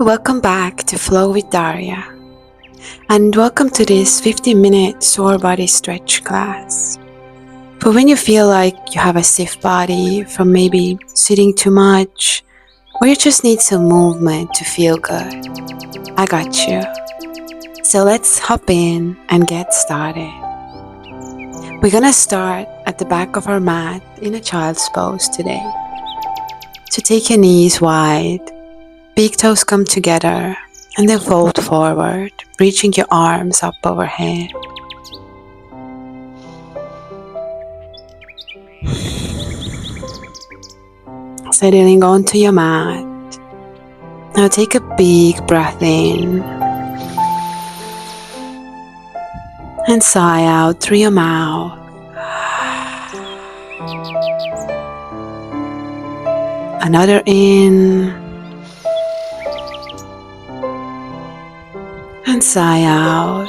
Welcome back to Flow with Darja, and welcome to this 15-minute sore body stretch class. For when you feel like you have a stiff body from maybe sitting too much, or you just need some movement to feel good, I got you. So let's hop in and get started. We're gonna start at the back of our mat in a child's pose today. So take your knees wide, big toes come together, and then fold forward, reaching your arms up overhead. Settling onto your mat. Now take a big breath in and sigh out through your mouth. Another in and sigh out.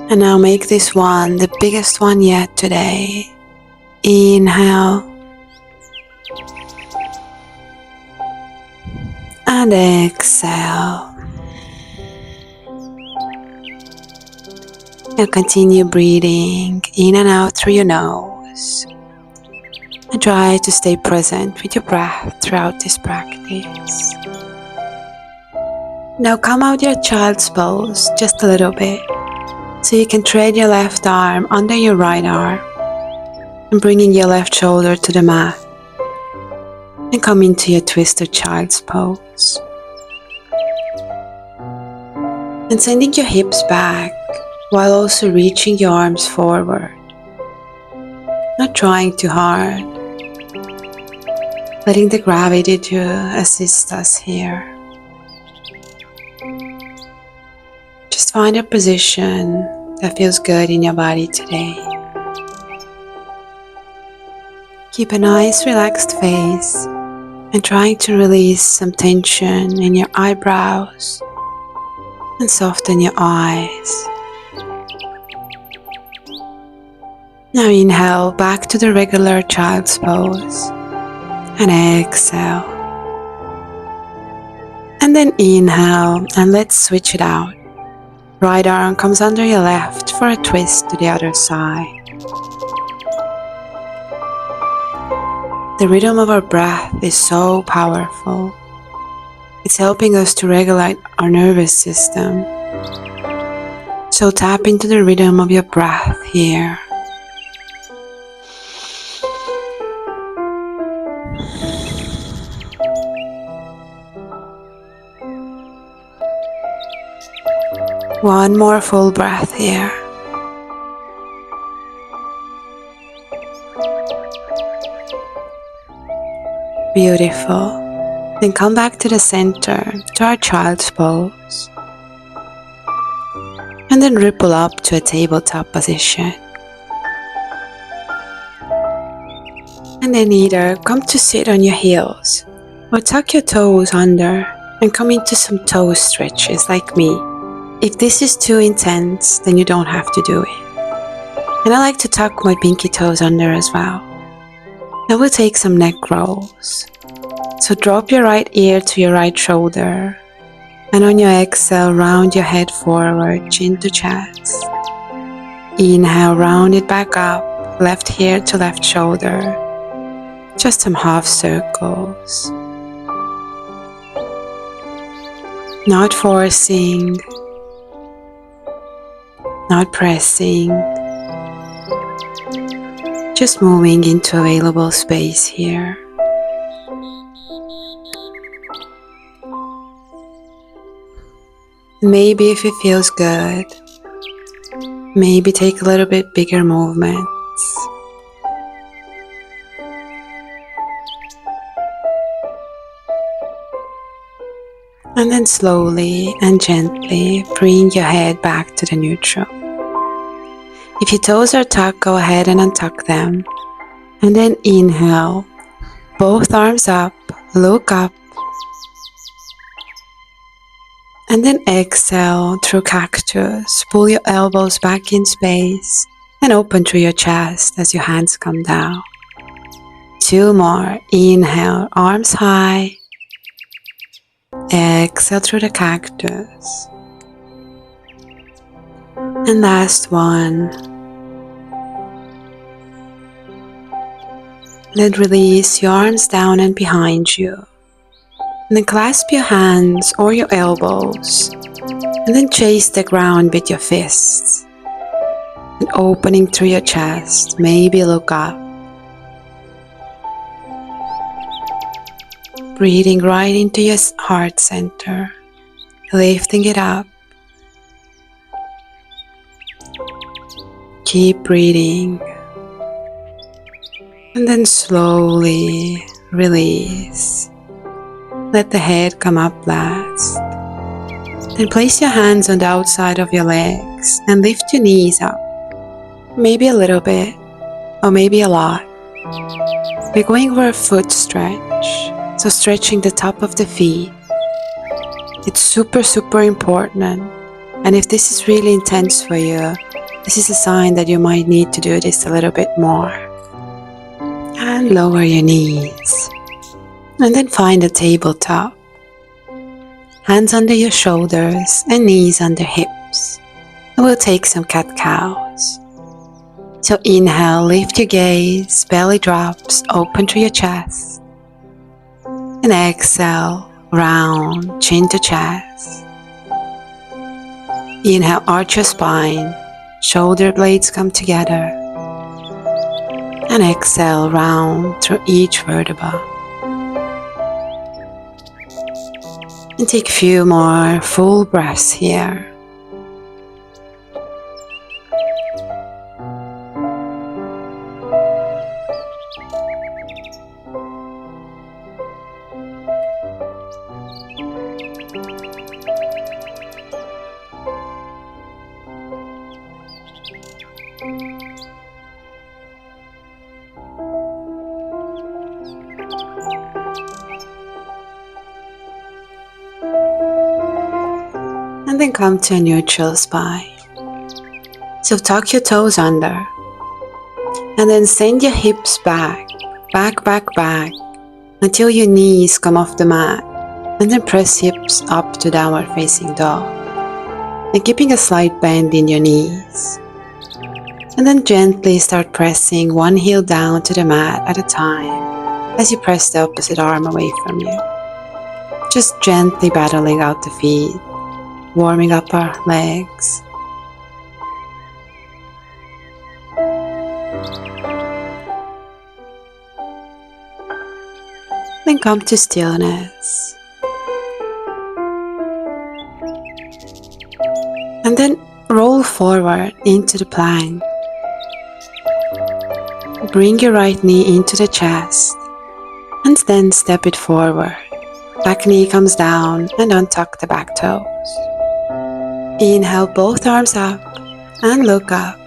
And now make this one the biggest one yet today. Inhale and exhale. Now continue breathing in and out through your nose. And try to stay present with your breath throughout this practice. Now come out your child's pose just a little bit, so you can thread your left arm under your right arm and bringing your left shoulder to the mat and come into your twisted child's pose. And sending your hips back while also reaching your arms forward. Not trying too hard. Letting the gravity to assist us here. Just find a position that feels good in your body today. Keep a nice relaxed face and trying to release some tension in your eyebrows and soften your eyes. Now inhale back to the regular child's pose. And exhale. And then inhale and let's switch it out. Right arm comes under your left for a twist to the other side. The rhythm of our breath is so powerful. It's helping us to regulate our nervous system. So tap into the rhythm of your breath here. One more full breath here. Beautiful. Then come back to the center, to our child's pose. And then ripple up to a tabletop position. And then either come to sit on your heels or tuck your toes under and come into some toe stretches like me. If this is too intense, then you don't have to do it. And I like to tuck my pinky toes under as well. Now we'll take some neck rolls. So drop your right ear to your right shoulder. And on your exhale, round your head forward, chin to chest. Inhale, round it back up, left ear to left shoulder. Just some half circles. Not forcing. Not pressing, just moving into available space here. Maybe if it feels good, maybe take a little bit bigger movements. And then slowly and gently bring your head back to the neutral. If your toes are tucked, go ahead and untuck them. And then inhale, both arms up, look up. And then exhale through cactus, pull your elbows back in space and open through your chest as your hands come down. 2 more. Inhale, arms high. Exhale through the cactus. And last one. Then release your arms down and behind you. And then clasp your hands or your elbows. And then chase the ground with your fists. And opening through your chest, maybe look up. Breathing right into your heart center, lifting it up. Keep breathing. And then slowly release. Let the head come up last. Then place your hands on the outside of your legs and lift your knees up. Maybe a little bit, or maybe a lot. We're going for a foot stretch. So stretching the top of the feet. It's super important. And if this is really intense for you, this is a sign that you might need to do this a little bit more. And lower your knees. And then find a tabletop. Hands under your shoulders and knees under hips. And we'll take some cat-cows. So inhale, lift your gaze, belly drops, open through your chest. And exhale, round, chin to chest. Inhale, arch your spine, shoulder blades come together. And exhale, round through each vertebra. And take a few more full breaths here. And then come to a neutral spine. So tuck your toes under. And then send your hips back, back, until your knees come off the mat. And then press hips up to downward facing dog. And keeping a slight bend in your knees. And then gently start pressing one heel down to the mat at a time as you press the opposite arm away from you. Just gently battling out the feet, warming up our legs. Then come to stillness. And then roll forward into the plank. Bring your right knee into the chest and then step it forward. Back knee comes down and untuck the back toes. Inhale, both arms up and look up.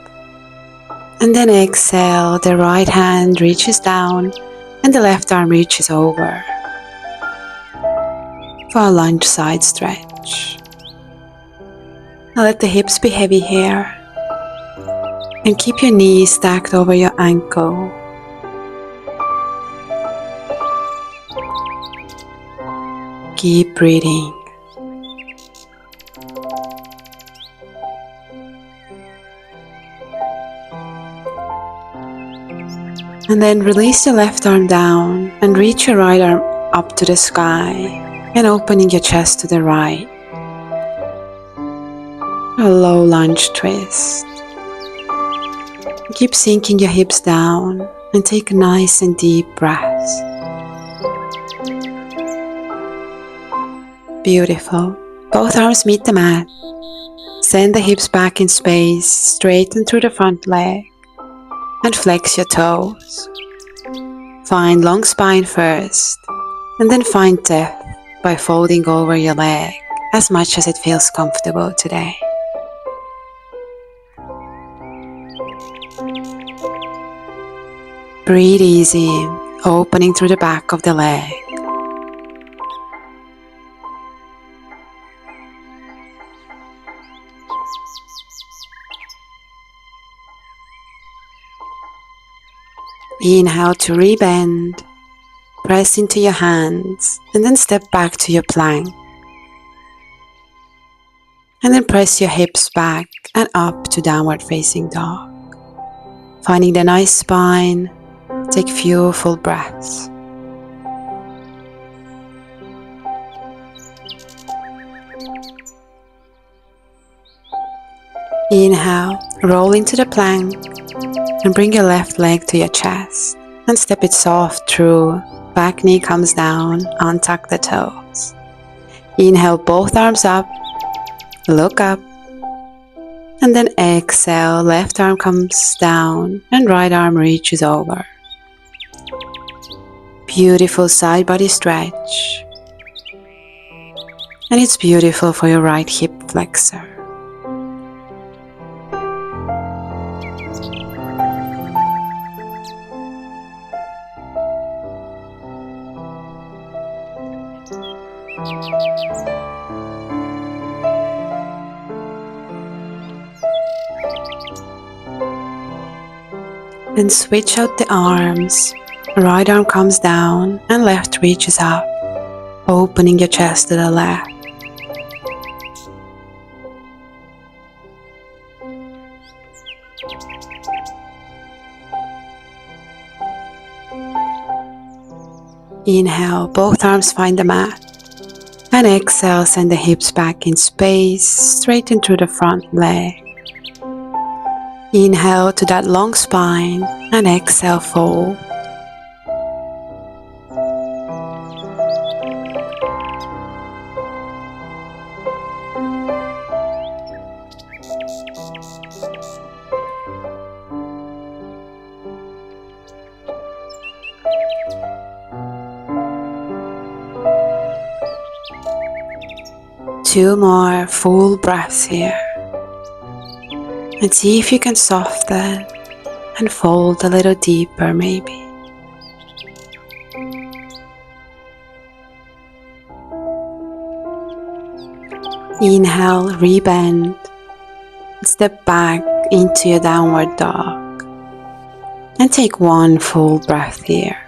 And then exhale, the right hand reaches down and the left arm reaches over for a lunge side stretch. Now let the hips be heavy here. And keep your knees stacked over your ankle. Keep breathing. And then release your left arm down and reach your right arm up to the sky and opening your chest to the right. A low lunge twist. Keep sinking your hips down and take a nice and deep breath. Beautiful. Both arms meet the mat. Send the hips back in space, straighten through the front leg and flex your toes. Find long spine first and then find depth by folding over your leg as much as it feels comfortable today. Breathe easy, opening through the back of the leg. Inhale to rebend, press into your hands, and then step back to your plank. And then press your hips back and up to downward facing dog. Finding the nice spine, take few full breaths. Inhale, roll into the plank and bring your left leg to your chest and step it soft through. Back knee comes down, untuck the toes. Inhale, both arms up, look up, and then exhale, left arm comes down and right arm reaches over. Beautiful side body stretch. And it's beautiful for your right hip flexor. Then switch out the arms. Right arm comes down and left reaches up, opening your chest to the left. Inhale, both arms find the mat. And exhale, send the hips back in space, straighten through the front leg. Inhale to that long spine and exhale, fold. Two more full breaths here. And see if you can soften and fold a little deeper maybe. Inhale, rebend. Step back into your downward dog. And take one full breath here.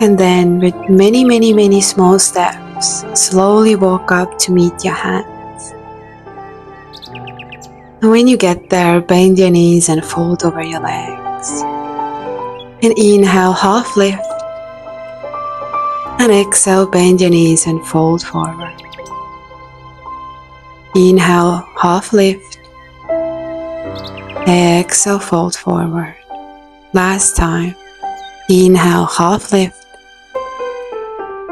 And then with many small steps, slowly walk up to meet your hands. And when you get there, bend your knees and fold over your legs. And inhale, half lift. And exhale, bend your knees and fold forward. Inhale, half lift. Exhale, fold forward. Last time. Inhale, half lift.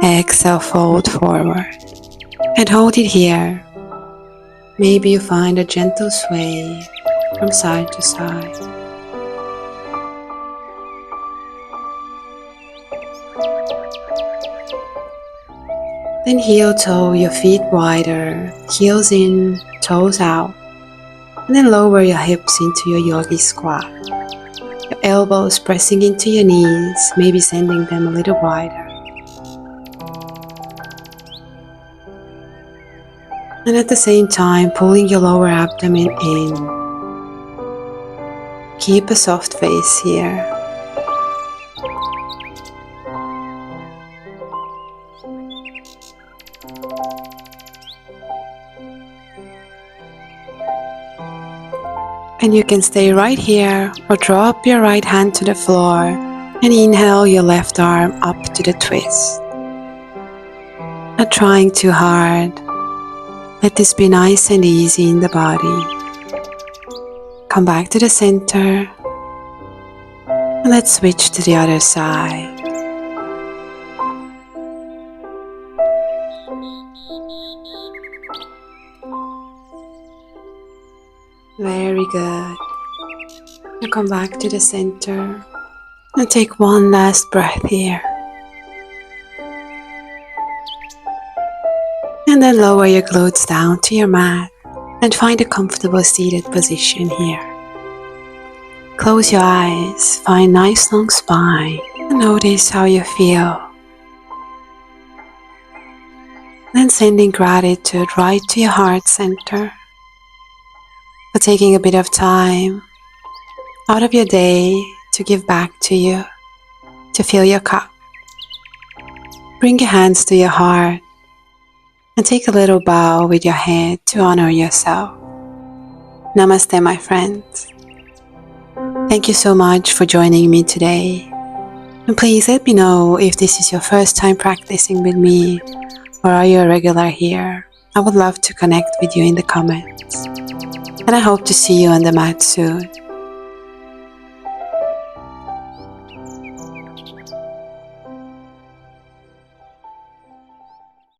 Exhale, fold forward. And hold it here. Maybe you find a gentle sway from side to side. Then heel toe your feet wider, heels in, toes out. And then lower your hips into your yogi squat. Your elbows pressing into your knees, maybe sending them a little wider. And at the same time, pulling your lower abdomen in. Keep a soft face here. And you can stay right here or drop your right hand to the floor and inhale your left arm up to the twist. Not trying too hard. Let this be nice and easy in the body. Come back to the center. And let's switch to the other side. Very good. Now come back to the center and take one last breath here. And then lower your glutes down to your mat and find a comfortable seated position here. Close your eyes, find nice long spine and notice how you feel. Then sending gratitude right to your heart center for taking a bit of time out of your day to give back to you, to fill your cup. Bring your hands to your heart and take a little bow with your head to honor yourself. Namaste, my friends. Thank you so much for joining me today. And please let me know if this is your first time practicing with me, or are you a regular here? I would love to connect with you in the comments. And I hope to see you on the mat soon.